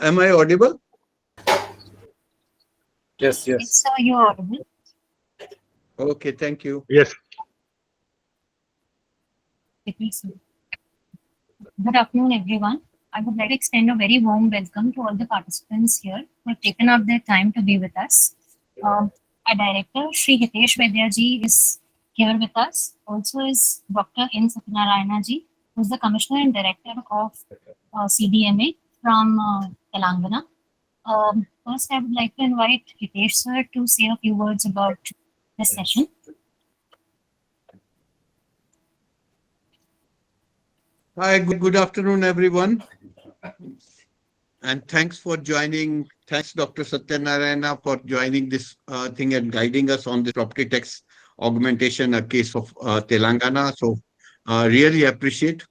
Am I audible? Yes, Yes, yes. sir, you are audible. Okay, thank you. Yes. It is, sir. Good afternoon, everyone. I would like to extend a very warm welcome to all the participants here who have taken up their time to be with us. Our director, Sri Hitesh Vaidyaji, is here with us. Also is Dr. N. Satyanarayana ji, who is the Commissioner and Director of CDMA from Telangana. First, I would like to invite Hitesh sir to say a few words about this session. Hi, good afternoon, everyone. And thanks for joining. Thanks, Dr. Satyanarayana, for joining this thing and guiding us on this property tax augmentation case of Telangana. So really appreciate.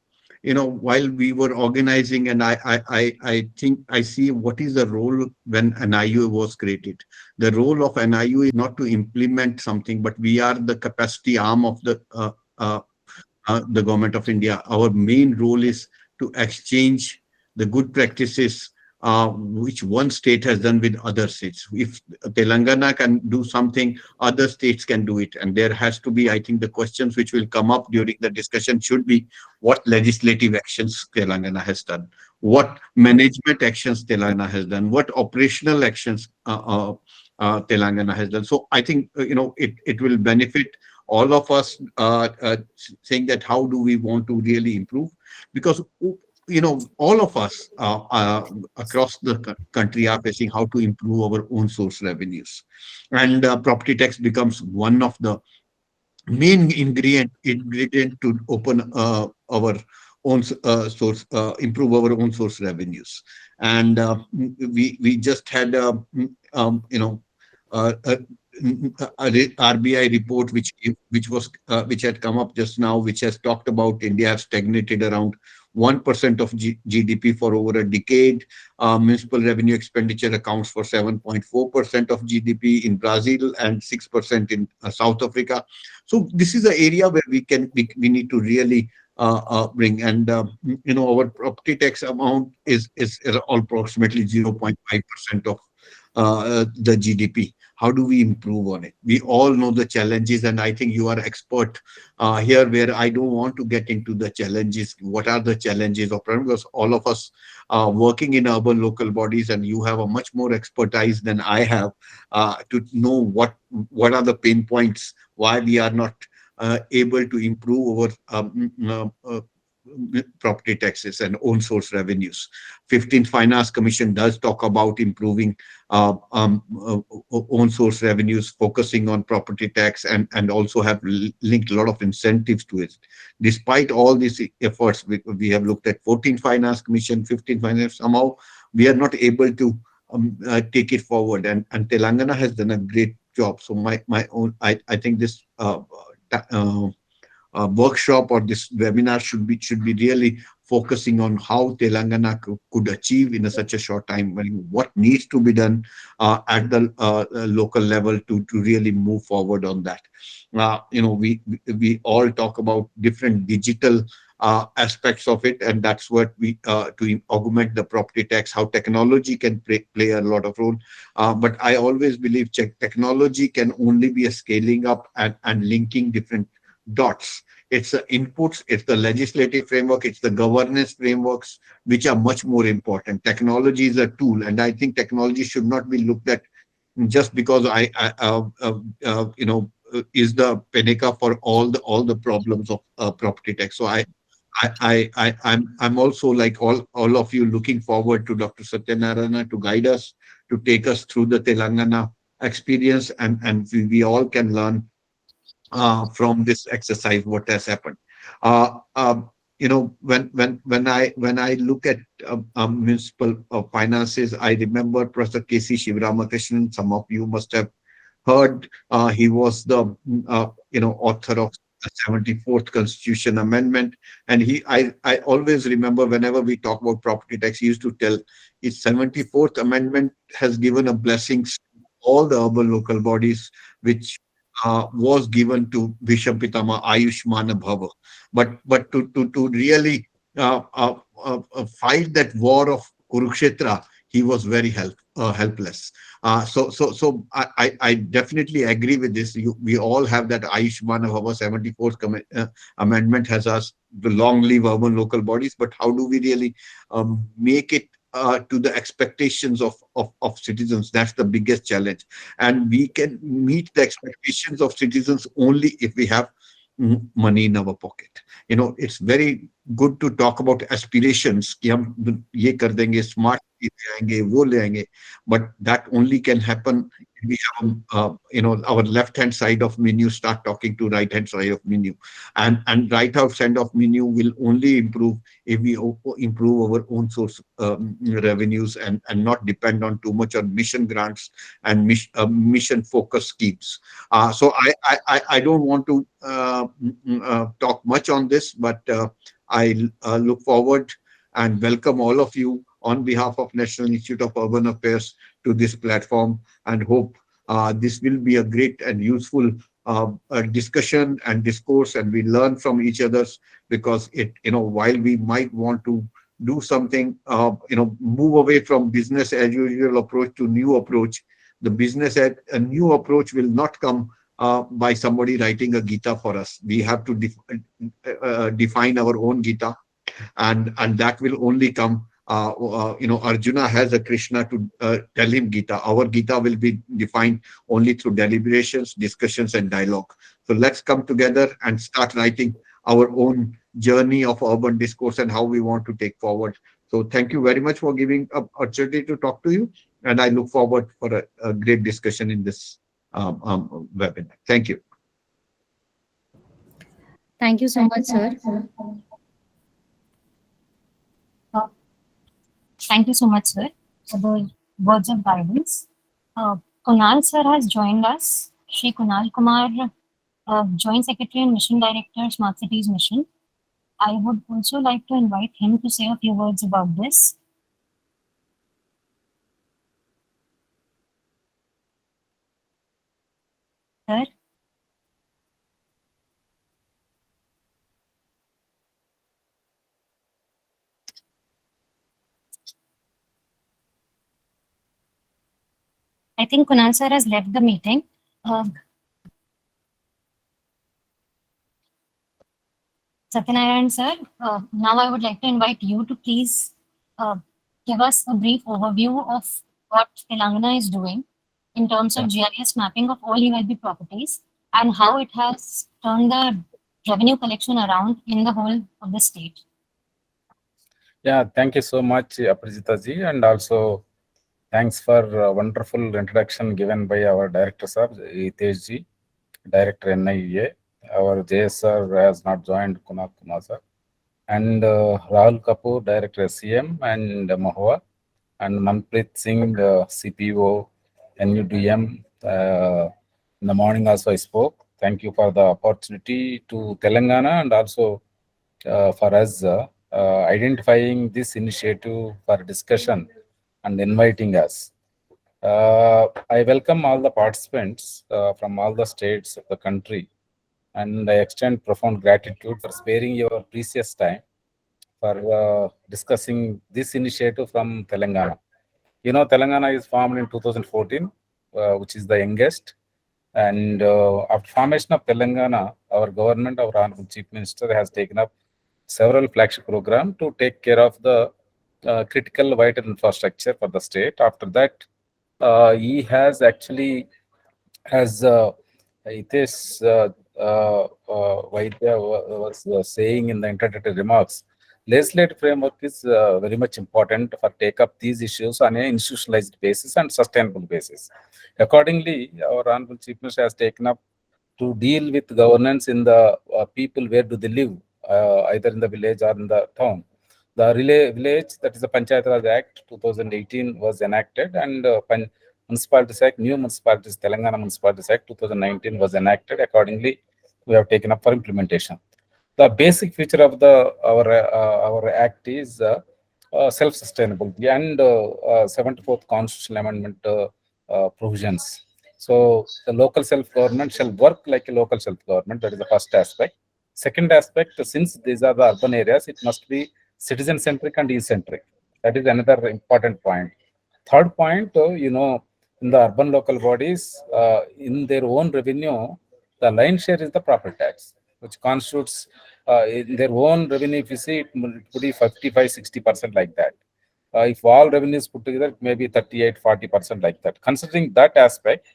While we were organizing, and I think I see what is the role when NIUA was created. The role of NIUA is not to implement something, but we are the capacity arm of the government of India. Our main role is to exchange the good practices which one state has done with other states. If Telangana can do something, other states can do it. And there has to be, I think the questions which will come up during the discussion should be what legislative actions Telangana has done, what management actions Telangana has done, what operational actions Telangana has done. So I think, it will benefit all of us saying that how do we want to really improve, because all of us across the country are facing how to improve our own source revenues, and property tax becomes one of the main ingredient to open our own source, improve our own source revenues. And we just had a RBI report which had come up just now, which has talked about India has stagnated around 1% of GDP for over a decade. Municipal revenue expenditure accounts for 7.4% of GDP in Brazil and 6% in South Africa. So this is an area where we need to really bring. And our property tax amount is approximately 0.5% of the GDP. How do we improve on it? We all know the challenges, and I think you are expert here, where I don't want to get into the challenges. What are the challenges of problem? Because all of us are working in urban local bodies, and you have a much more expertise than I have to know what are the pain points, why we are not able to improve our property taxes and own source revenues. 15th Finance Commission does talk about improving own source revenues, focusing on property tax, and also have linked a lot of incentives to it. Despite all these efforts, we have looked at 14th Finance Commission, 15th Finance, somehow we are not able to take it forward. And Telangana has done a great job. So I think this workshop or this webinar should be really focusing on how Telangana could achieve in such a short time, what needs to be done at the local level to really move forward on that. We all talk about different digital aspects of it, and that's what we to augment the property tax, how technology can play a lot of role. But I always believe technology can only be a scaling up and linking different dots. It's the inputs, it's the legislative framework, it's the governance frameworks, which are much more important. Technology is a tool, and I think technology should not be looked at just because is the Peneka for all the problems of property tax. So I'm also, like all of you, looking forward to Dr. Satyanarayana to guide us, to take us through the Telangana experience, and we all can learn from this exercise what has happened. When I look at municipal finances, I remember Professor K.C. Shivramakrishnan. Some of you must have heard. He was the author of the 74th Constitution Amendment, and I always remember whenever we talk about property tax, he used to tell his 74th Amendment has given a blessing to all the urban local bodies, which was given to Bishop Pitama Ayushmana Bhava. But to really fight that war of Kurukshetra, he was very helpless. I definitely agree with this. We all have that Ayushman of our 74th amendment has us the long live urban local bodies, but how do we really make it to the expectations of citizens? That's the biggest challenge. And we can meet the expectations of citizens only if we have money in our pocket. It's very good to talk about aspirations कि हम ये कर देंगे, smart ले आएंगे, वो ले आएंगे, but that only can happen if we have our left hand side of menu start talking to right hand side of menu, and right hand side of menu will only improve if we improve our own source revenues, and not depend on too much on mission grants and mission focused schemes. So I don't want to talk much on this, but I look forward and welcome all of you on behalf of National Institute of Urban Affairs to this platform, and hope this will be a great and useful discussion and discourse, and we learn from each other's, because while we might want to do something, move away from business as usual approach to new approach. The business at a new approach will not come by somebody writing a Gita for us. We have to define our own Gita, and that will only come. Arjuna has a Krishna to tell him Gita. Our Gita will be defined only through deliberations, discussions, and dialogue. So let's come together and start writing our own journey of urban discourse and how we want to take forward. So thank you very much for giving an opportunity to talk to you, and I look forward for a great discussion in this webinar. Thank you. Thank you so much, sir. Thank you so much, sir, for the words of guidance. Kunal sir has joined us. Shri Kunal Kumar, Joint Secretary and Mission Director, Smart Cities Mission. I would also like to invite him to say a few words about this. Sir? I think Kunal sir has left the meeting. Satyanarayan sir, now I would like to invite you to please give us a brief overview of what Telangana is doing in terms of GIS mapping of all ULB properties, and how it has turned the revenue collection around in the whole of the state. Yeah, thank you so much, Aparajita ji, and also thanks for wonderful introduction given by our director, sir, Hitesh ji, Director NIUA. Our JS sir has not joined, Kunal Kumar sir, and Rahul Kapoor, Director SCM, and Mahua, and Manpreet Singh, CPO, NUDM. In the morning also I spoke. Thank you for the opportunity to Telangana, and also for us identifying this initiative for discussion and inviting us. I welcome all the participants from all the states of the country, and I extend profound gratitude for sparing your precious time for discussing this initiative from Telangana. Telangana is formed in 2014, which is the youngest. And after formation of Telangana, our government, our Honorable Chief Minister has taken up several flagship programs to take care of the critical vital infrastructure for the state. After that, he has actually, as Hitesh Vaidya was saying in the introductory remarks, legislative framework is very much important for take up these issues on an institutionalized basis and sustainable basis. Accordingly, our Honorable Chief Minister has taken up to deal with governance in the people, where do they live, either in the village or in the town. The village, that is the Panchayat Raj Act 2018 was enacted, and Municipalities Act, new Municipalities, Telangana Municipalities Act 2019 was enacted. Accordingly, we have taken up for implementation. The basic feature of our act is self-sustainability and 74th Constitutional Amendment provisions. So the local self-government shall work like a local self-government. That is the first aspect. Second aspect, since these are the urban areas, it must be citizen-centric and e-centric. That is another important point. Third point, in the urban local bodies, in their own revenue, the lion's share is the property tax, which constitutes in their own revenue. If you see, it could be 55-60% like that. If all revenues put together, it may be 38-40% like that. Considering that aspect,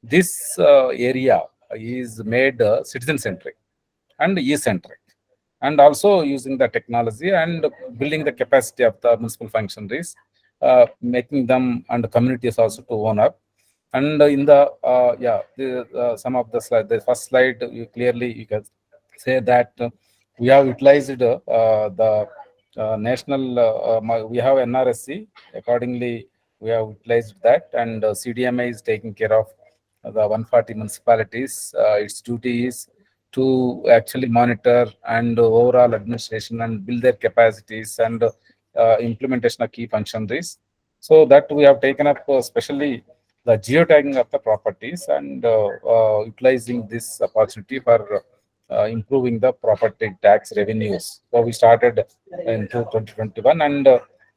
this area is made citizen-centric and e-centric, and also using the technology and building the capacity of the municipal functionaries, making them and communities also to own up. And in the some of the slide, the first slide, you can say that we have utilized the national. We have NRSC. Accordingly, we have utilized that, and CDMA is taking care of the 140 municipalities. Its duty is to actually monitor and overall administration and build their capacities and implementation of key functionaries. So that we have taken up especially the geotagging of the properties and utilizing this opportunity for improving the property tax revenues. So we started in 2021, and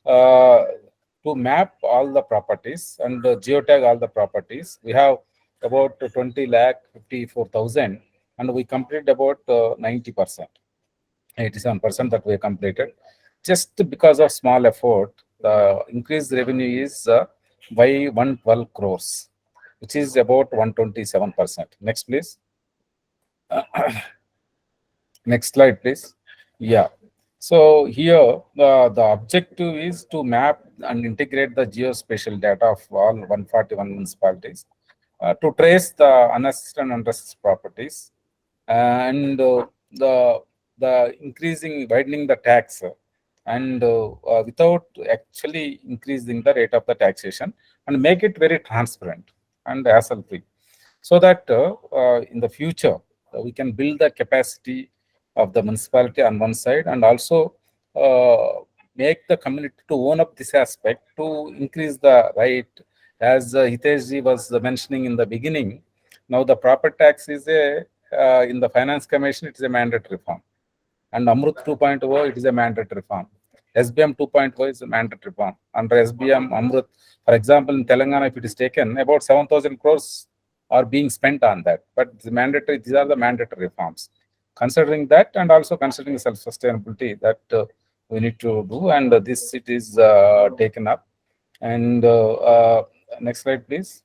to map all the properties and geotag all the properties, we have about 20,54,000, and we completed about 90%, 87% that we completed. Just because of small effort, the increased revenue is by 112 crores, which is about 127%. Next, please. Next slide, please. Yeah. So here, the objective is to map and integrate the geospatial data of all 141 municipalities to trace the unassisted and unassisted properties, and the increasing, widening the tax, and without actually increasing the rate of the taxation, and make it very transparent and hassle-free, so that in the future we can build the capacity of the municipality on one side, and also make the community to own up this aspect to increase the right. As Hiteshji was mentioning in the beginning, now the property tax is in the Finance Commission, it is a mandatory form. And Amrut 2.0, it is a mandatory form. SBM 2.0 is a mandatory form. Under SBM, Amrut, for example, in Telangana, if it is taken, about 7,000 crores are being spent on that. But the mandatory, these are the mandatory forms. Considering that, and also considering self-sustainability, that we need to do, and this it is taken up. And next slide, please.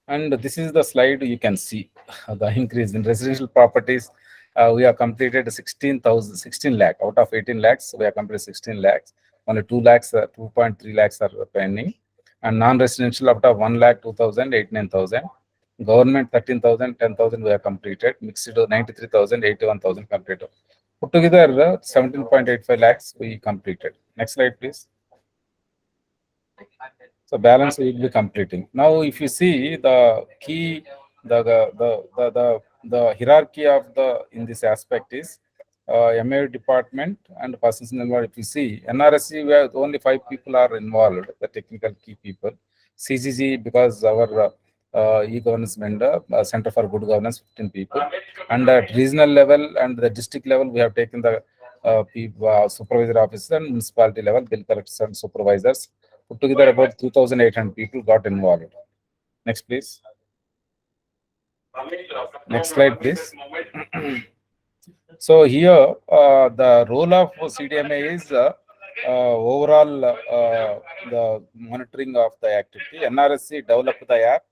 And this is the slide you can see the increase in residential properties. We have completed 16 lakh out of 18 lakhs. We have completed 16 lakhs. Only 2 lakhs, 2.3 lakhs are pending. And non-residential out of 1 lakh, 2,000, 89,000. Government 13,000, 10,000 we have completed. Mixed 93,000, 81,000 completed. Put together 17.85 lakhs we completed. Next slide, please. So balance we will be completing. Now, if you see the key, the hierarchy of the in this aspect is MA department and persons involved. If you see NRSC, where only 5 people are involved, the technical key people. CGG, because our e-governance vendor, Center for Good Governance, 15 people. And at regional level and the district level, we have taken the supervisor officers, and municipality level, bill collectors and supervisors. Put together about 2,800 people got involved. Next, please. Next slide, please. So here, the role of CDMA is overall the monitoring of the activity. NRSC developed the app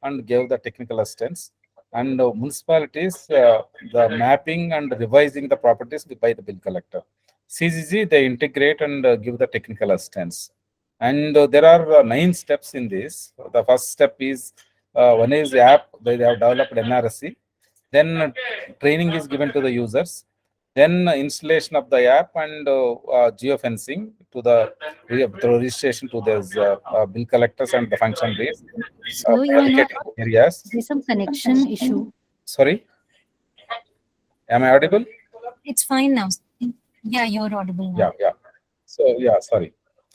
and gave the technical assistance, and municipalities the mapping and revising the properties by the bill collector. CGG, they integrate and give the technical assistance. And there are 9 steps in this. The first step is one is the app. They have developed NRSC. Then training is given to the users. Then installation of the app and geofencing to the registration to those bill collectors and the functionaries. So you are not, areas. there's some connection issue. Sorry, am I audible? It's fine now. Yeah, you're audible now. Yeah. So sorry.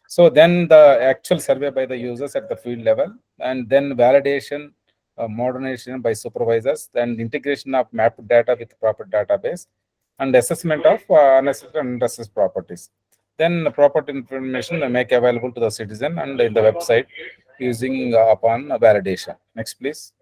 So then the actual survey by the users at the field level, and then validation, modernization by supervisors, then integration of mapped data with proper database, and assessment of unassessed and unassessed properties. then the property information make available to the citizen and in the website using upon validation. Next, please.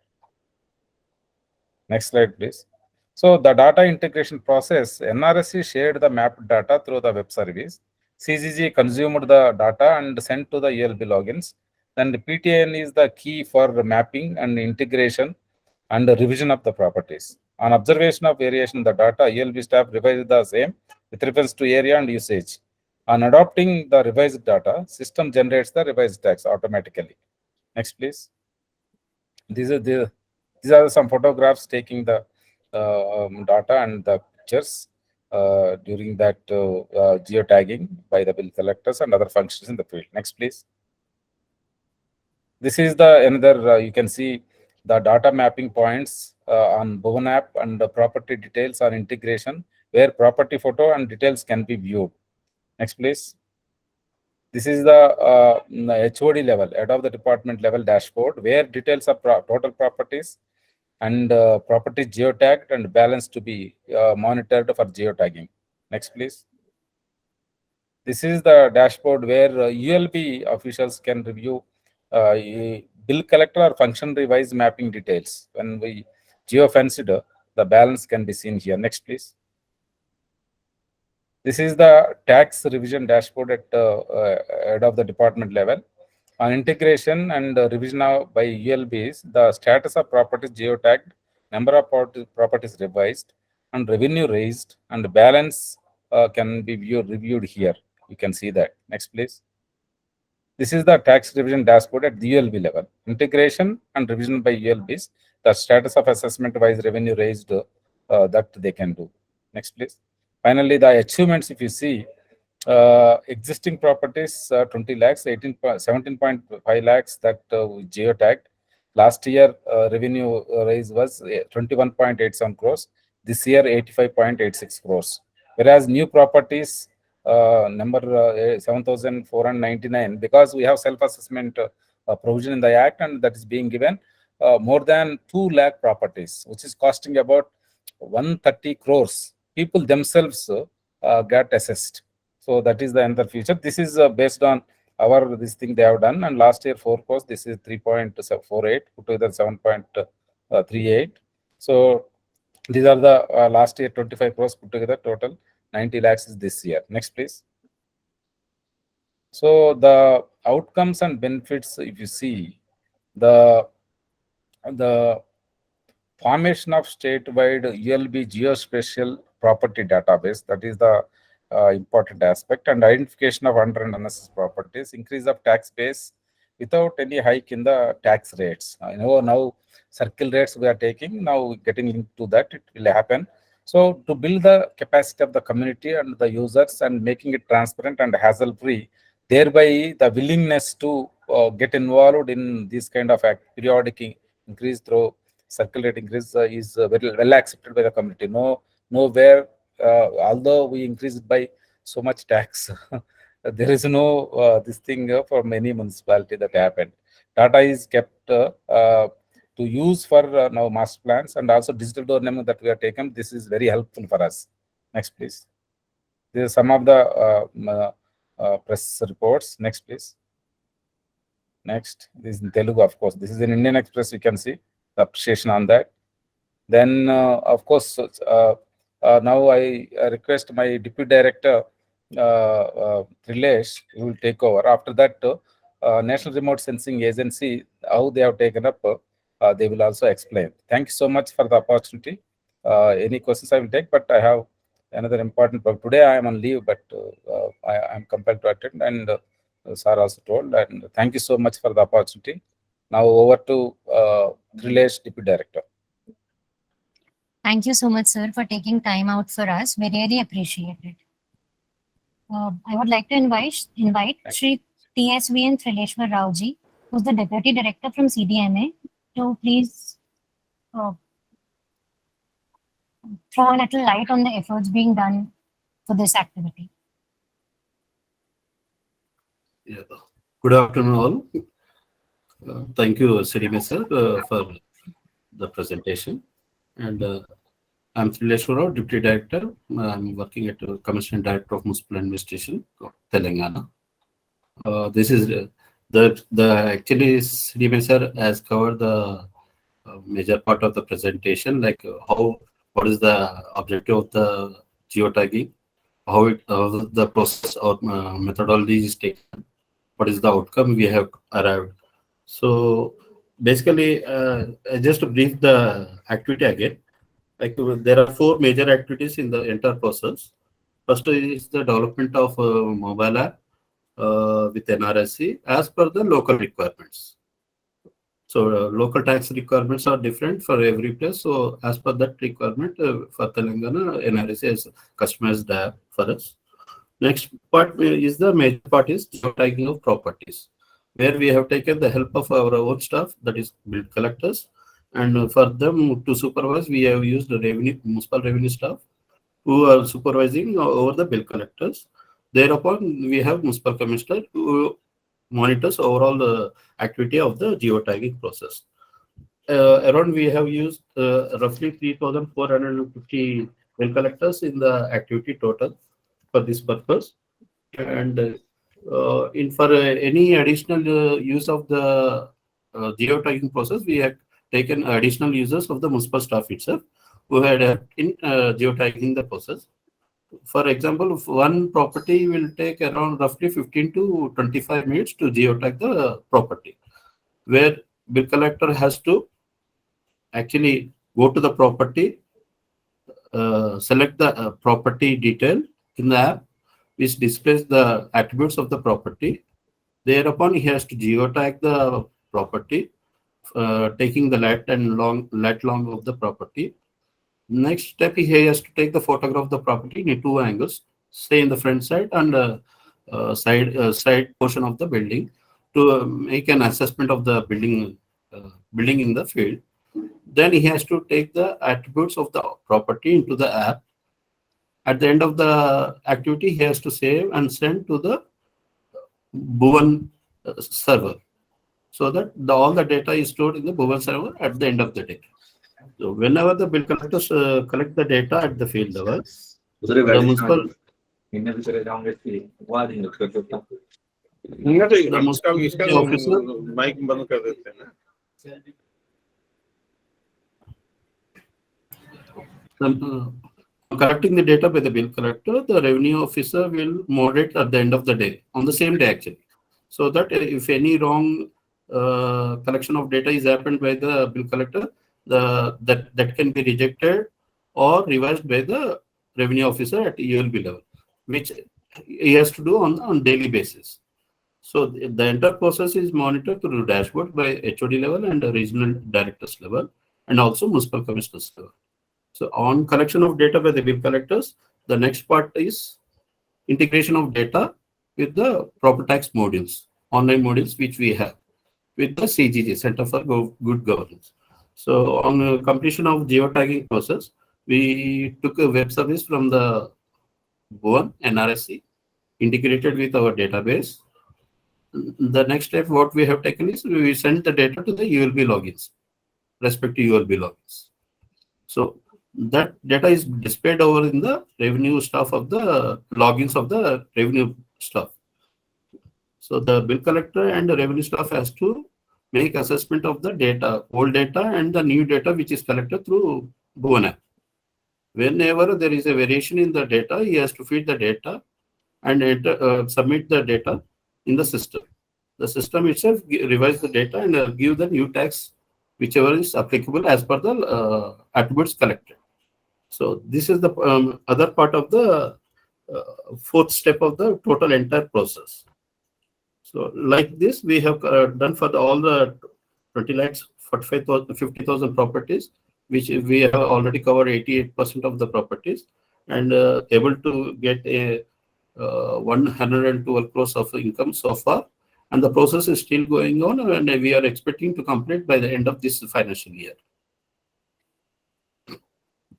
Next slide, please. So the data integration process, NRSC shared the mapped data through the web service. CGG consumed the data and sent to the ULB logins. Then the PTN is the key for mapping and integration and the revision of the properties. On observation of variation in the data, ULB staff revised the same with reference to area and usage. On adopting the revised data, system generates the revised tags automatically. Next, please. These are some photographs taking the data and the pictures during that geo-tagging by the bill collectors and other functions in the field. Next, please. This is the another, you can see the data mapping points on Bhuvan app and the property details on integration where property photo and details can be viewed. Next, please. This is the HOD level, head of the department level dashboard, where details of total properties and property geotagged and balance to be monitored for geotagging. Next, please. This is the dashboard where ULB officials can review bill collector or function revise mapping details. When we geofenced, the balance can be seen here. Next, please. This is the tax revision dashboard at head of the department level. On integration and revision by ULBs, the status of properties geotagged, number of properties revised, and revenue raised, and balance can be reviewed here. You can see that. Next, please. This is the tax revision dashboard at the ULB level. Integration and revision by ULBs, the status of assessment-wise revenue raised that they can do. Next, please. Finally, the achievements, if you see, existing properties 20 lakhs, 17.5 lakhs that geotagged. Last year, revenue raise was 21.87 crores. This year, 85.86 crores. Whereas new properties, number 7,499, because we have self-assessment provision in the Act, and that is being given more than 2 lakh properties, which is costing about 130 crores. People themselves get assessed. So that is the another feature. This is based on our this thing they have done, and last year 4 crores. This is 3.48, put together 7.38. So these are the last year 25 crores put together, total 90 lakhs is this year. Next, please. So the outcomes and benefits, if you see, the formation of statewide ULB geospatial property database, that is the important aspect, and identification of under and unassessed properties, increase of tax base without any hike in the tax rates. Now circle rates we are taking, now getting into that, it will happen. So to build the capacity of the community and the users and making it transparent and hassle-free, thereby the willingness to get involved in this kind of periodic increase through circle rate increase is very well accepted by the community. Nowhere, although we increased by so much tax, there is no this thing for many municipality that happened. Data is kept to use for now master plans and also digital door naming that we have taken. This is very helpful for us. Next, please. These are some of the press reports. Next, please. Next, this is in Telugu, of course. This is in Indian Express. You can see the appreciation on that. Then, of course, now I request my Deputy Director, Trilesh, who will take over. After that, National Remote Sensing Agency, how they have taken up, they will also explain. Thank you so much for the opportunity. Any questions I will take, but I have another important work. Today I am on leave, but I am compelled to attend, and sir also told. And thank you so much for the opportunity. Now over to Trilesh, Deputy Director. Thank you so much, sir, for taking time out for us. We really appreciate it. I would like to invite Shri TSVN Trileshwar Raoji, who's the Deputy Director from CDMA, to please throw a little light on the efforts being done for this activity. Yeah. Good afternoon, all. Thank you, CDMA sir, for the presentation. And I'm Trileshwara, Deputy Director. I'm working at Commissioner Director of Municipal Administration of Telangana. This is the actually CDM sir has covered the major part of the presentation, like what is the objective of the geotagging, how the process or methodology is taken, what is the outcome we have arrived. So basically, just to brief the activity again, like there are 4 major activities in the entire process. First is the development of mobile app with NRSC as per the local requirements. So local tax requirements are different for every place. So as per that requirement for Telangana, NRSC has customized the app for us. Next part is the major part is tagging of properties, where we have taken the help of our own staff, that is bill collectors, and for them to supervise, we have used the municipal revenue staff who are supervising over the bill collectors. Thereupon, we have municipal commissioner who monitors overall the activity of the geotagging process. Around we have used roughly 3,450 bill collectors in the activity total for this purpose. And for any additional use of the geotagging process, we have taken additional users of the municipal staff itself who had helped in geotagging the process. For example, if one property will take around roughly 15 to 25 minutes to geotag the property, where bill collector has to actually go to the property, select the property detail in the app, which displays the attributes of the property. Thereupon, he has to geotag the property, taking the lat long of the property. Next step, he has to take the photograph of the property in 2 angles, say in the front side and side portion of the building, to make an assessment of the building in the field. Then he has to take the attributes of the property into the app. At the end of the activity, he has to save and send to the Bhuvan server, so that all the data is stored in the Bhuvan server at the end of the day. So whenever the bill collectors collect the data at the field level, the municipal officer collecting the data by the bill collector, the revenue officer will moderate at the end of the day, on the same day actually, so that if any wrong collection of data is happened by the bill collector, that can be rejected or revised by the revenue officer at ULB level, which he has to do on daily basis. So the entire process is monitored through dashboard by HOD level and the regional directors level, and also municipal commissioners level. So on collection of data by the bill collectors, the next part is integration of data with the property tax modules, online modules which we have with the CGG, Center for Good Governance. So on completion of geotagging process, we took a web service from the Bhuvan NRSC, integrated with our database. The next step, what we have taken is we send the data to the ULB logins, respective ULB logins. So that data is displayed over in the revenue stuff of the logins of the revenue stuff. So the bill collector and the revenue staff has to make assessment of the data, old data and the new data which is collected through Bhuvan app. Whenever there is a variation in the data, he has to feed the data and submit the data in the system. The system itself revise the data and give the new tax whichever is applicable as per the attributes collected. So this is the other part of the 4th step of the total entire process. So like this, we have done for all the 20 lakhs, 45,000, 50,000 properties, which we have already covered 88% of the properties, and able to get a 112 crores of income so far. And the process is still going on, and we are expecting to complete by the end of this financial year.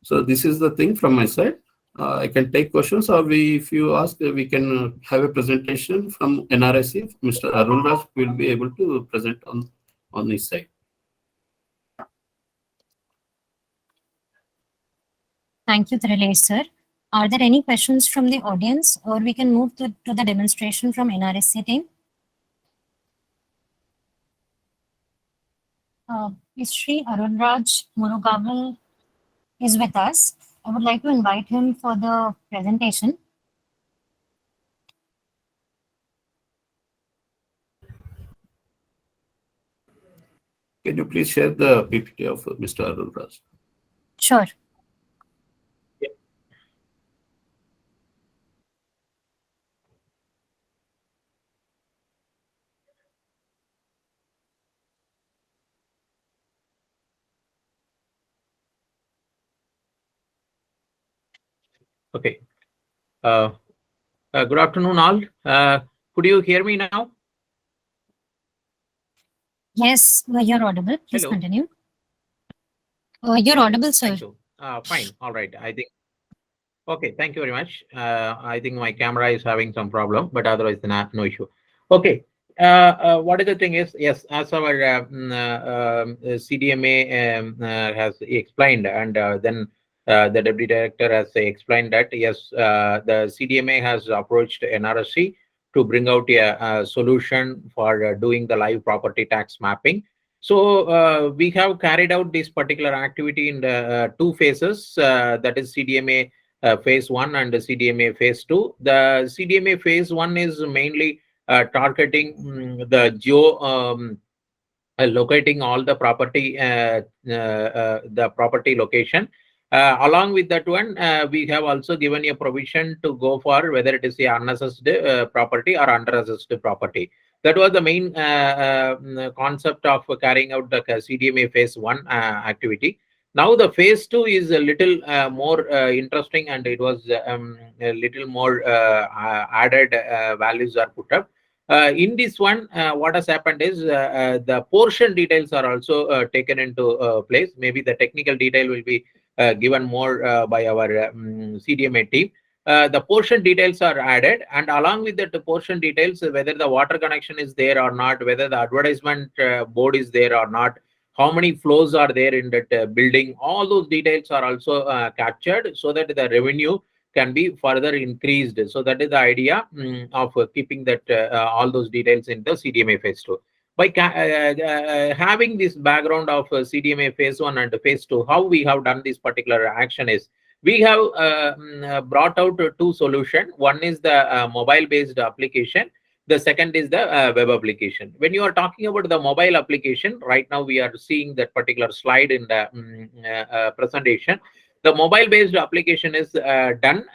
So this is the thing from my side. I can take questions, or if you ask, we can have a presentation from NRSC. Mr. Arun Raj will be able to present on his side. Thank you, Trilesh sir. Are there any questions from the audience, or we can move to the demonstration from NRSC team? Is Sri Arunraj Murugavel is with us. I would like to invite him for the presentation. Can you please share the PPT of Mr. Arunraj? Sure. Okay. Good afternoon, all. Could you hear me now? Yes, you're audible. Please Hello. continue. You're audible, sir. Thank you. Fine. All right. I think. Okay. Thank you very much. I think my camera is having some problem, but otherwise, no issue. Okay. What is the thing is, yes, as our CDMA has explained, and then the Deputy Director has explained that, yes, the CDMA has approached NRSC to bring out a solution for doing the live property tax mapping. So we have carried out this particular activity in the two phases, that is CDMA phase 1 and the CDMA phase 2. The CDMA phase 1 is mainly targeting the locating all the property, the property location. Along with that one, we have also given a provision to go for whether it is the unassessed property or under-assessed property. That was the main concept of carrying out the CDMA phase 1 activity. Now the phase 2 is a little more interesting, and it was a little more added values are put up. In this one, what has happened is the portion details are also taken into place. Maybe the technical detail will be given more by our CDMA team. The portion details are added, and along with that portion details, whether the water connection is there or not, whether the advertisement board is there or not, how many floors are there in that building, all those details are also captured so that the revenue can be further increased. So that is the idea of keeping that all those details in the CDMA phase 2. By having this background of CDMA phase 1 and phase 2, how we have done this particular action is, we have brought out two solutions. One is the mobile-based application. The second is the web application. When you are talking about the mobile application, right now we are seeing that particular slide in the presentation. The mobile-based application is done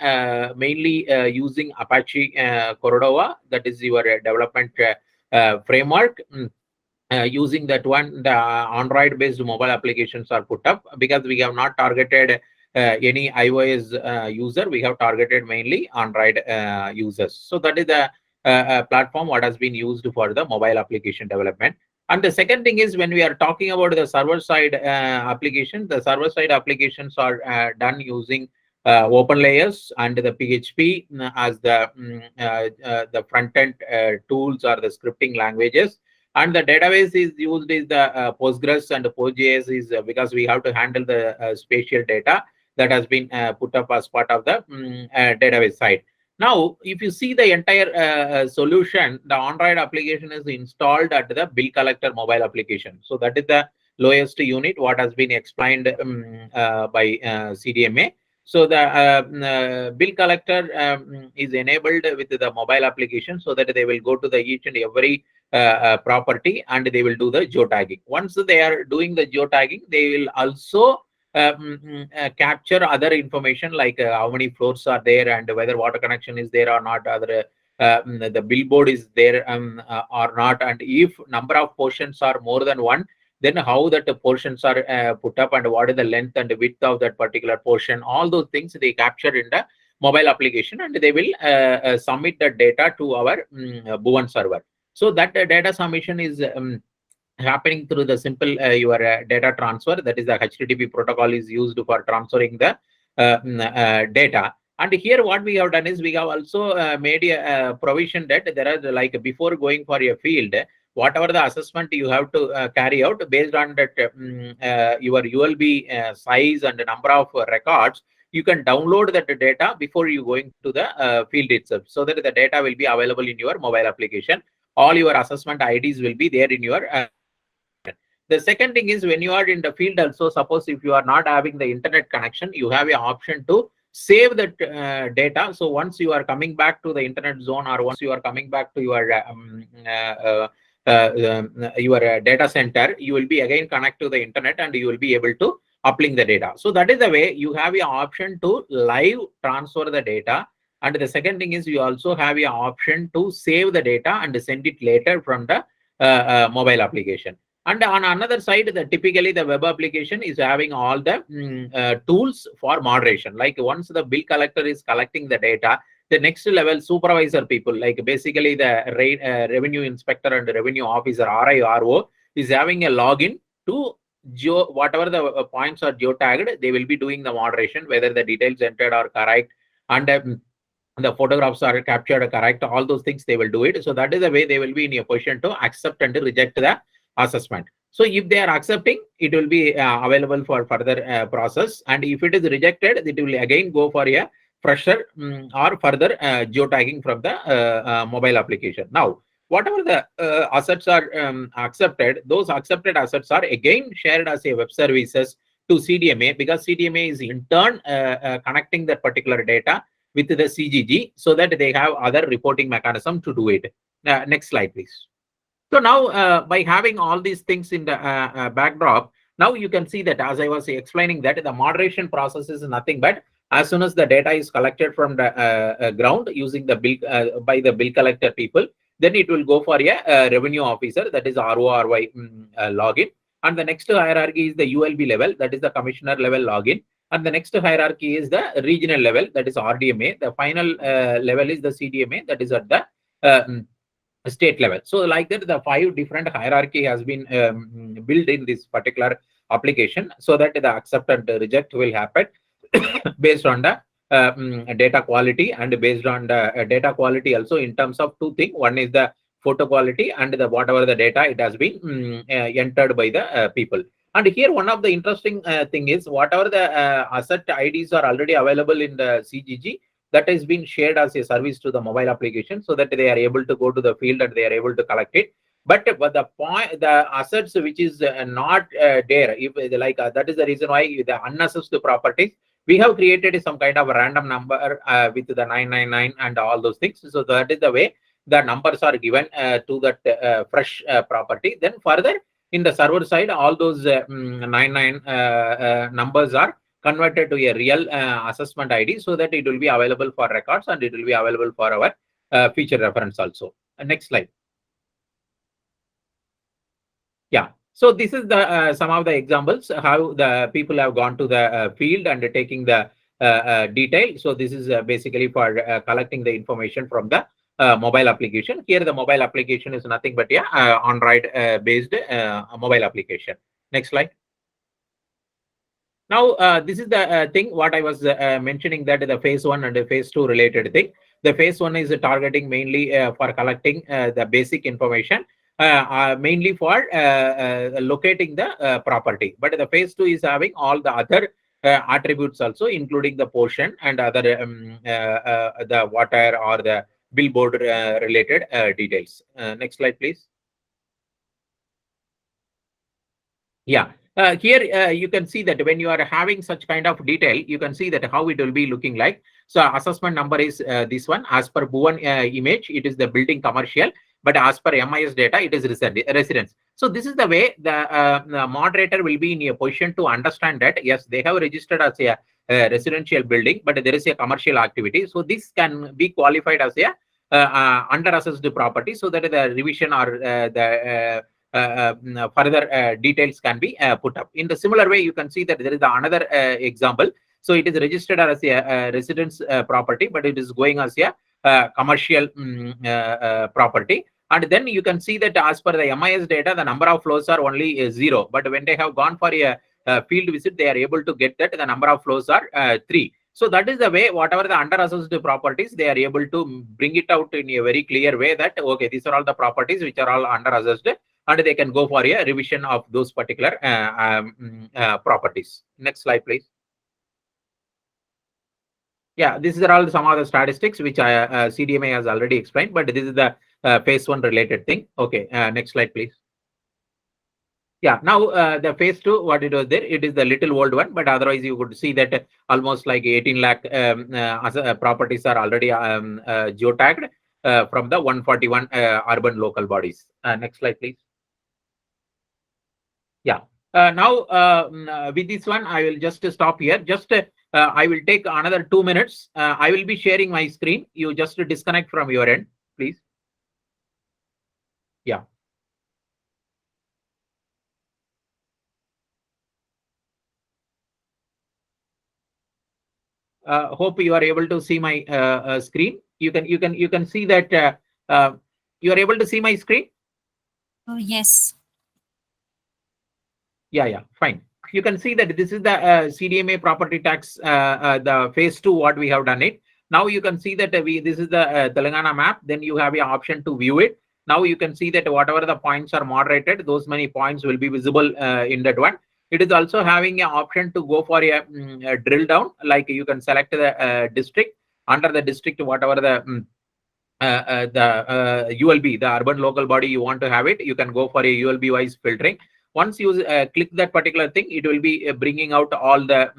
mainly using Apache Cordova. That is your development framework. Using that one, the Android-based mobile applications are put up because we have not targeted any iOS user. We have targeted mainly Android users. So that is the platform what has been used for the mobile application development. And the second thing is, when we are talking about the server-side application, the server-side applications are done using open layers and the PHP as the front-end tools or the scripting languages. And the database is used is the Postgres, and the PostGIS is because we have to handle the spatial data that has been put up as part of the database side. Now, if you see the entire solution, the Android application is installed at the bill collector mobile application. So that is the lowest unit what has been explained by CDMA. So the bill collector is enabled with the mobile application so that they will go to the each and every property and they will do the geo-tagging. Once they are doing the geo-tagging, they will also capture other information like how many floors are there and whether water connection is there or not, other the billboard is there or not, and if number of portions are more than one, then how that portions are put up and what is the length and width of that particular portion. All those things they capture in the mobile application and they will submit the data to our Bhuvan server. So that data submission is happening through the simple your data transfer. That is the HTTP protocol is used for transferring the data. And here what we have done is we have also made a provision that there are, like, before going for a field, whatever the assessment you have to carry out based on that your ULB size and the number of records, you can download that data before you going to the field itself, so that the data will be available in your mobile application. All your assessment IDs will be there in your the second thing is, when you are in the field also, suppose if you are not having the internet connection, you have an option to save that data. So once you are coming back to the internet zone, or once you are coming back to your data center, you will be again connect to the internet and you will be able to uplink the data. So that is the way you have an option to live transfer the data. And the second thing is, you also have an option to save the data and send it later from the mobile application. And on another side, typically the web application is having all the tools for moderation. Like once the bill collector is collecting the data, the next level supervisor people, like basically the revenue inspector and the revenue officer, RIRO, is having a login to whatever the points are geo-tagged. They will be doing the moderation, whether the details entered are correct and the photographs are captured correct. All those things they will do it. So that is the way they will be in a position to accept and reject the assessment. So if they are accepting, it will be available for further process, and if it is rejected, it will again go for a fresher or further geo-tagging from the mobile application. Now, whatever the assets are accepted, those accepted assets are again shared as a web services to CDMA, because CDMA is in turn connecting that particular data with the CGG, so that they have other reporting mechanism to do it. Next slide, please. So now, by having all these things in the backdrop, now you can see that, as I was explaining, that the moderation process is nothing but as soon as the data is collected from the ground using the bill by the bill collector people, then it will go for a revenue officer, that is RORY login. And the next hierarchy is the ULB level, that is the commissioner level login. And the next hierarchy is the regional level, that is RDMA. The final level is the CDMA, that is at the state level. So like that, the 5 different hierarchy has been built in this particular application, so that the accept and reject will happen based on the data quality, and based on the data quality also in terms of 2 things. One is the photo quality and the whatever the data it has been entered by the people. And here one of the interesting thing is, whatever the asset IDs are already available in the CGG, that has been shared as a service to the mobile application, so that they are able to go to the field and they are able to collect it. But the assets which is not there, if like that is the reason why the unassessed properties, we have created some kind of a random number with the 999 and all those things. So that is the way the numbers are given to that fresh property. Then further in the server side, all those 99 numbers are converted to a real assessment ID, so that it will be available for records and it will be available for our future reference also. Next slide. Yeah. So this is the some of the examples how the people have gone to the field and taking the detail. So this is basically for collecting the information from the mobile application. Here the mobile application is nothing but Android based mobile application. Next slide. Now, this is the thing what I was mentioning, that the phase 1 and the phase 2 related thing. The phase 1 is targeting mainly for collecting the basic information, mainly for locating the property. But the phase 2 is having all the other attributes also, including the portion and other the water or the billboard related details. Next slide, please. Yeah. Here you can see that when you are having such kind of detail, you can see that how it will be looking like. So assessment number is this one. As per Bhuvan image, it is the building commercial, but as per MIS data, it is residence. So this is the way the moderator will be in a position to understand that, yes, they have registered as a residential building, but there is a commercial activity. So this can be qualified as a under assessed property, so that the revision or the further details can be put up. In the similar way, you can see that there is another example. So it is registered as a residence property, but it is going as a commercial property. And then you can see that as per the MIS data, the number of floors are only 0. But when they have gone for a field visit, they are able to get that the number of floors are 3. So that is the way, whatever the under assessed properties, they are able to bring it out in a very clear way that, okay, these are all the properties which are all under assessed, and they can go for a revision of those particular properties. Next slide, please. Yeah, these are all some of the statistics which CDMA has already explained, but this is the phase 1 related thing. Okay, next slide, please. Yeah, now the phase 2, what it was there, it is the little old one, but otherwise you could see that almost like 18 lakh properties are already geotagged from the 141 urban local bodies. Next slide, please. Yeah. Now, with this one, I will just stop here. Just I will take another 2 minutes. I will be sharing my screen. You just disconnect from your end, please. Yeah. Hope you are able to see my screen. You can see that you are able to see my screen. Yes. Yeah, fine. You can see that this is the CDMA property tax, the phase 2, what we have done it. Now you can see that this is the Telangana map. Then you have an option to view it. Now you can see that whatever the points are moderated, those many points will be visible in that one. It is also having an option to go for a drill down, like you can select the district. Under the district, whatever the ULB, the urban local body you want to have it, you can go for a ULB wise filtering. Once you click that particular thing, it will be bringing out all the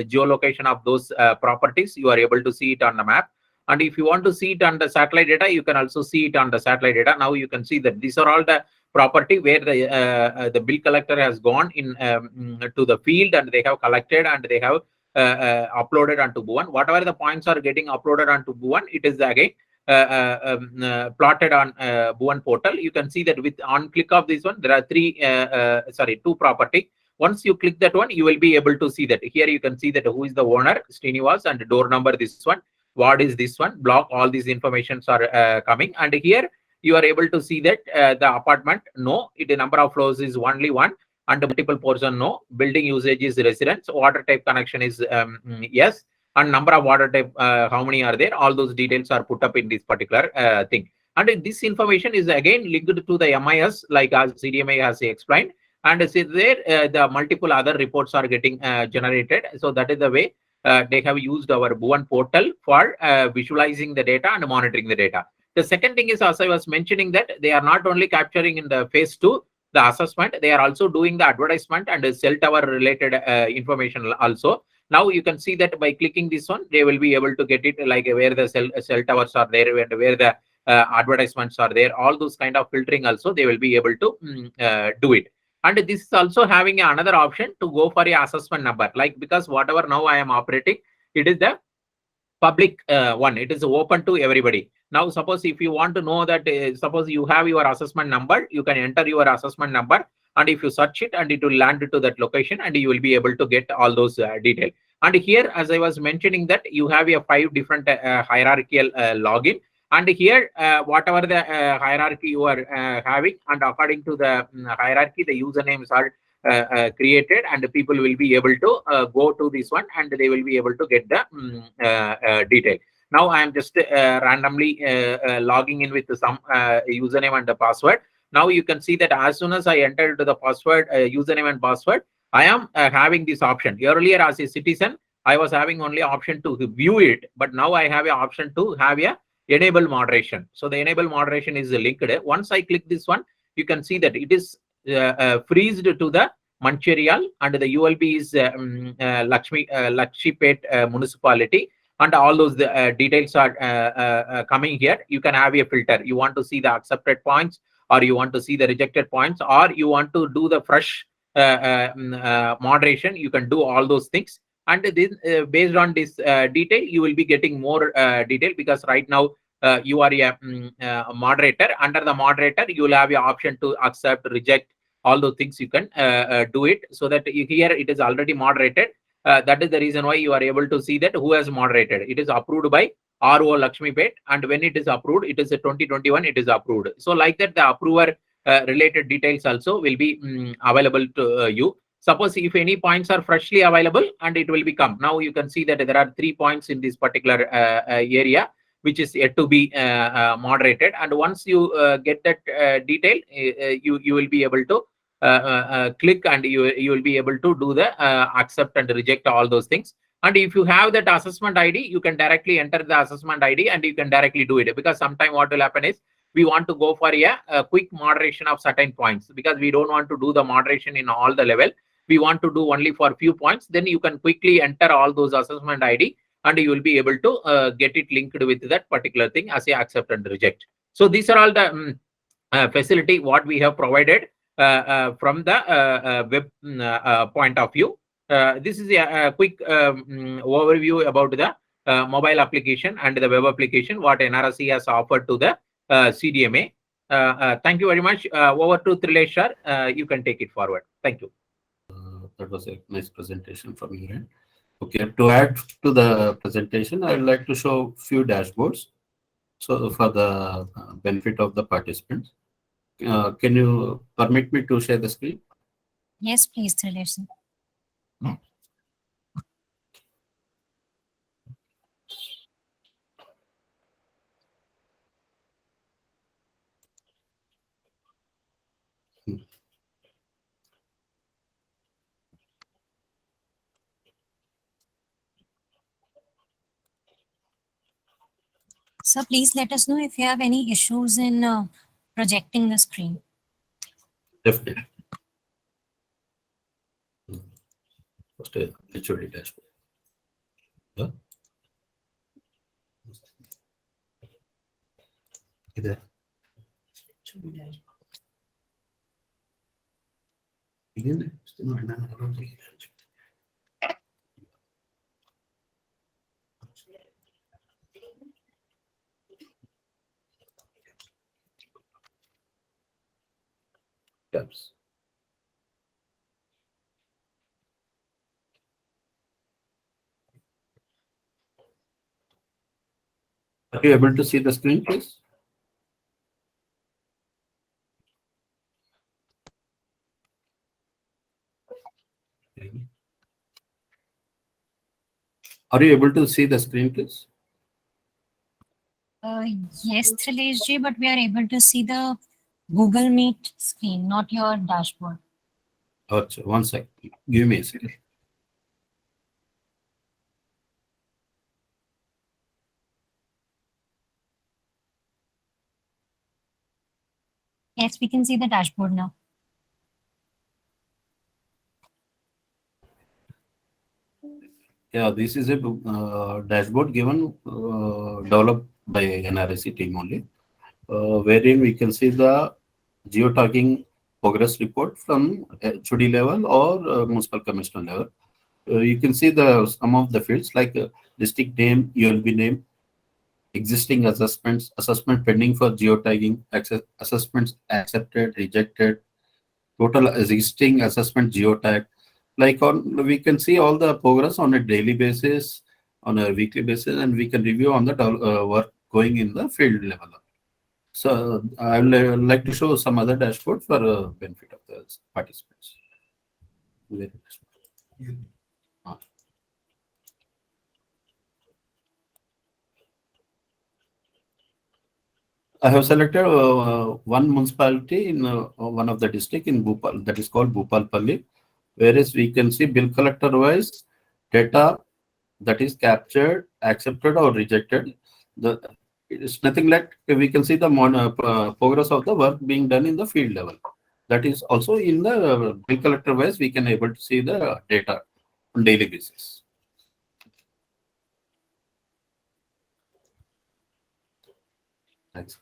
geolocation of those properties. You are able to see it on the map. And if you want to see it on the satellite data, you can also see it on the satellite data. Now you can see that these are all the property where the bill collector has gone in to the field, and they have collected and they have uploaded onto Bhuvan. Whatever the points are getting uploaded onto Bhuvan, it is again plotted on Bhuvan portal. You can see that with on click of this one, there are two property. Once you click that one, you will be able to see that here you can see that who is the owner, Srinivas, and door number this one, what is this one, block, all these informations are coming. And here you are able to see that the apartment, no, the number of floors is only one, and multiple portion, no, building usage is residence, water type connection is yes, and number of water type, how many are there, all those details are put up in this particular thing. And this information is again linked to the MIS, like as CDMA has explained, and see there the multiple other reports are getting generated. So that is the way they have used our Bhuvan portal for visualizing the data and monitoring the data. The second thing is, as I was mentioning, that they are not only capturing in the phase 2 the assessment, they are also doing the advertisement and cell tower related information also. Now you can see that by clicking this one, they will be able to get it, like where the cell towers are there, where the advertisements are there, all those kind of filtering also they will be able to do it. And this is also having another option to go for a assessment number, like because whatever now I am operating, it is the public one, it is open to everybody. Now suppose if you want to know that suppose you have your assessment number, you can enter your assessment number, and if you search it, and it will land to that location, and you will be able to get all those details. And here, as I was mentioning, that you have a 5 different hierarchical login. And here, whatever the hierarchy you are having, and according to the hierarchy, the usernames are created, and the people will be able to go to this one, and they will be able to get the detail. Now I am just randomly logging in with some username and the password. Now you can see that as soon as I enter into the password, username and password, I am having this option. Earlier, as a citizen, I was having only option to view it, but now I have an option to have a enable moderation. So the enable moderation is linked. Once I click this one, you can see that it is freezed to the Mancherial, and the ULB is Lakshmipet municipality, and all those details are coming here. You can have a filter. You want to see the accepted points, or you want to see the rejected points, or you want to do the fresh moderation. You can do all those things. And this, based on this detail, you will be getting more detail, because right now you are a moderator. Under the moderator, you will have your option to accept, reject, all those things you can do it. So that here it is already moderated. That is the reason why you are able to see that who has moderated. It is approved by RO Lakshmipet, and when it is approved, it is a 2021, it is approved. So like that, the approver related details also will be available to you. Suppose if any points are freshly available, and it will become, now you can see that there are 3 points in this particular area, which is yet to be moderated. And once you get that detail, you will be able to click, and you will be able to do the accept and reject all those things. And if you have that assessment ID, you can directly enter the assessment ID and you can directly do it. Because sometime what will happen is we want to go for a quick moderation of certain points, because we don't want to do the moderation in all the level. We want to do only for few points. Then you can quickly enter all those assessment ID and you will be able to get it linked with that particular thing as a accept and reject. So these are all the facility what we have provided from the web point of view. This is a quick overview about the mobile application and the web application what NRSC has offered to the CDMA. Thank you very much. Over to Trilesh sir. You can take it forward. Thank you. That was a nice presentation from your end. Okay, to add to the presentation, I would like to show few dashboards. So for the benefit of the participants, can you permit me to share the screen? Yes, please, Trilesh sir. So please let us know if you have any issues in projecting the screen. Definitely. First, HOD dashboard. Yeah. Either. Again, Yes. Are you able to see the screen, please? Are you able to see the screen, please? Yes, Trilesh ji, but we are able to see the Google Meet screen, not your dashboard. Oh, one sec. Give me a second. Yes, we can see the dashboard now. Yeah, this is a dashboard given developed by NRSC team only, wherein we can see the geo-tagging progress report from HOD level or municipal commissioner level. You can see some of the fields like district name, ULB name, existing assessments, assessment pending for geo-tagging, assessments accepted, rejected, total existing assessment geo-tag. Like we can see all the progress on a daily basis, on a weekly basis, and we can review on the work going in the field level. So I would like to show some other dashboard for benefit of the participants. I have selected one municipality in one of the district in Bhopal, that is called Bhopalpalli, whereas we can see bill collector wise data that is captured, accepted or rejected. It's nothing like we can see the progress of the work being done in the field level. That is also in the bill collector wise, we can able to see the data on daily basis. Thanks.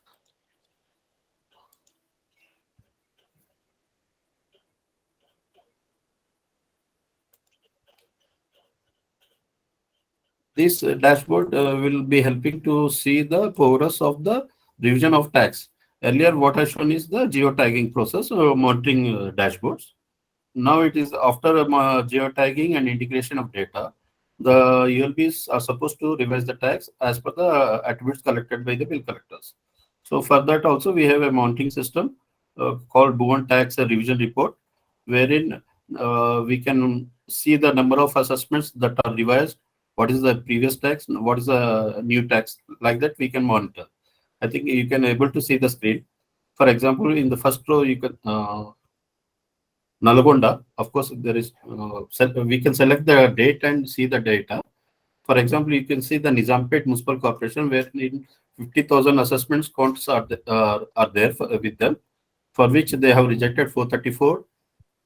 This dashboard will be helping to see the progress of the revision of tax. Earlier, what I shown is the geo-tagging process monitoring dashboards. Now it is after geo-tagging and integration of data, the ULBs are supposed to revise the tax as per the attributes collected by the bill collectors. So for that also we have a mounting system called Bhuvan Tax Revision Report, wherein we can see the number of assessments that are revised, what is the previous tax, what is the new tax, like that we can monitor. I think you can able to see the screen. For example, in the first row, you can Nalgonda, of course, there is we can select the date and see the data. For example, you can see the Nizampet Municipal Corporation, where 50,000 assessments counts are there with them, for which they have rejected 434,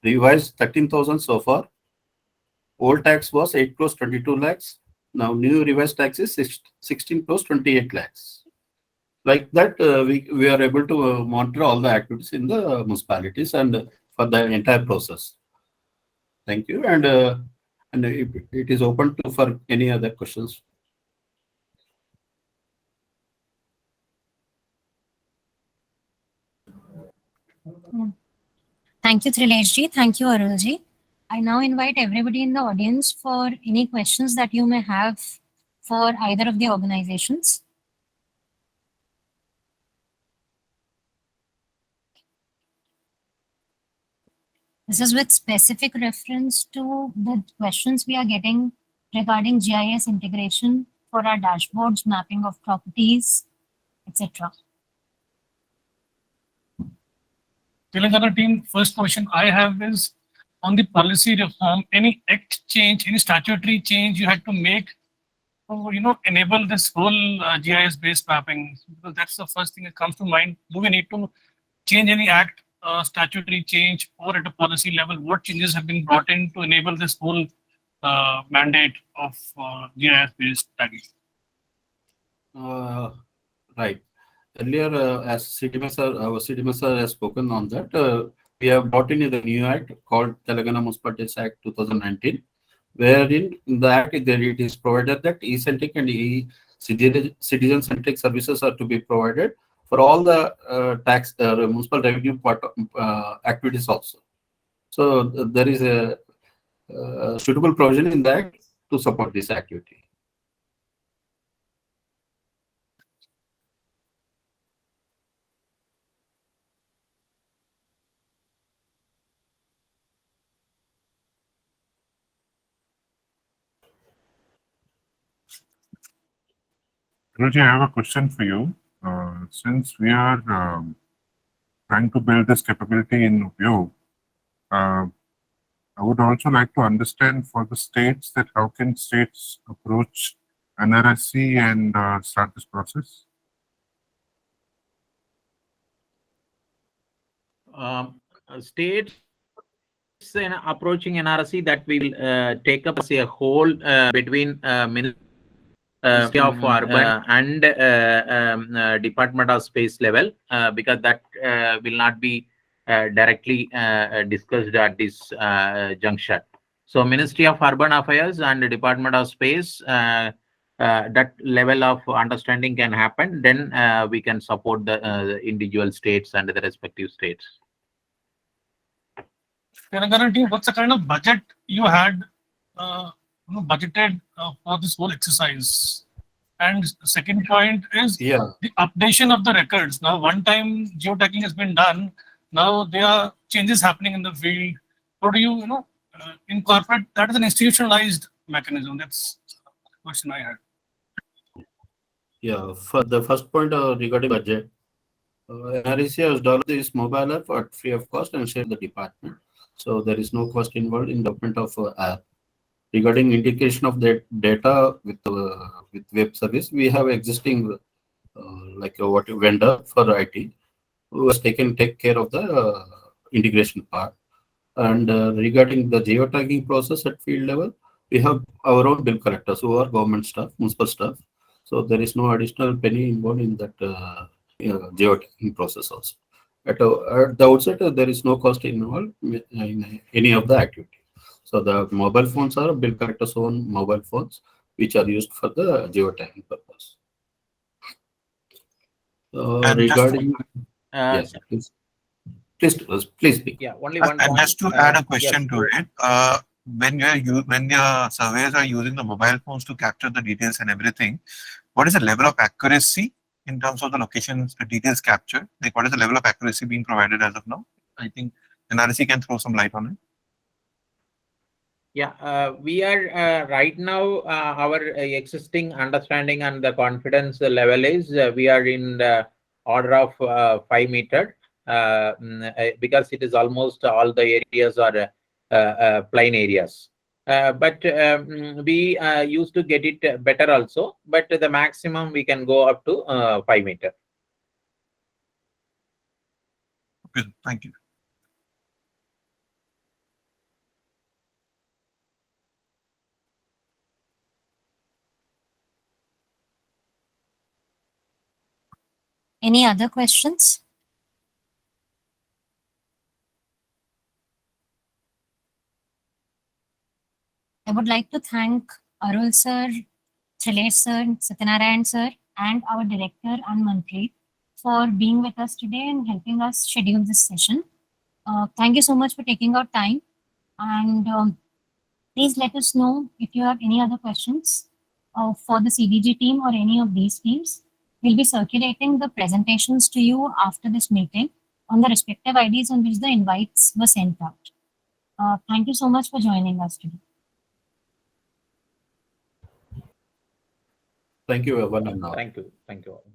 revised 13,000 so far. Old tax was 8 crores 22 lakhs. Now new revised tax is 16 crores 28 lakhs. Like that, we are able to monitor all the activities in the municipalities and for the entire process. Thank you, and it is open to for any other questions. Thank you, Trileshji. Thank you, Arulji. I now invite everybody in the audience for any questions that you may have for either of the organizations. This is with specific reference to the questions we are getting regarding GIS integration for our dashboards, mapping of properties, etc. Telangana team, first question I have is on the policy reform. Any act change, any statutory change you had to make to enable this whole GIS based mapping? Because that's the first thing that comes to mind. Do we need to change any act, statutory change, or at a policy level? What changes have been brought in to enable this whole mandate of GIS based tagging? Right. Earlier, as our CDMS sir has spoken on that, we have brought in the new act called Telangana Municipalities Act 2019, wherein in the act it is provided that e-centric and citizen-centric services are to be provided for all the tax municipal revenue part activities also. So there is a suitable provision in the act to support this activity. Guruji, I have a question for you. Since we are trying to build this capability in View, I would also like to understand for the states that how can states approach NRSC and start this process? States in approaching NRSC, that will take up as a whole between Ministry of Urban and Department of Space level, because that will not be directly discussed at this juncture. So Ministry of Urban Affairs and Department of Space, that level of understanding can happen. Then we can support the individual states and the respective states. Telangana team, what's the kind of budget you had budgeted for this whole exercise? And the second point is the updation of the records. Now, one time geotagging has been done. Now there are changes happening in the field. How do you, incorporate that as an institutionalized mechanism? That's the question I had. Yeah, for the first point regarding budget, NRSC has developed this mobile app at free of cost and shared the department. So there is no cost involved in development of app. Regarding indication of the data with web service, we have existing like a vendor for IT who has take care of the integration part. And regarding the geotagging process at field level, we have our own bill collectors who are government staff, municipal staff. So there is no additional penny involved in that geotagging process also. At the outset, there is no cost involved in any of the activity. So the mobile phones are bill collectors' own mobile phones, which are used for the geotagging purpose. Regarding, yes, please speak. Yeah, only one. And just to add a question to it, when your surveyors are using the mobile phones to capture the details and everything, what is the level of accuracy in terms of the locations, the details captured? Like, what is the level of accuracy being provided as of now? I think NRSC can throw some light on it. Yeah, we are right now, our existing understanding and the confidence level is we are in the order of 5 meter, because it is almost all the areas are plain areas. But we used to get it better also, but the maximum we can go up to 5 meter. Okay, thank you. Any other questions? I would like to thank Arul sir, Thilesh sir, Satyanarayan sir, and our director and Manpreet for being with us today and helping us schedule this session. Thank you so much for taking out time, and please let us know if you have any other questions for the CDG team or any of these teams. We'll be circulating the presentations to you after this meeting on the respective IDs on which the invites were sent out. Thank you so much for joining us today. Thank you, everyone. Thank you. Thank you all.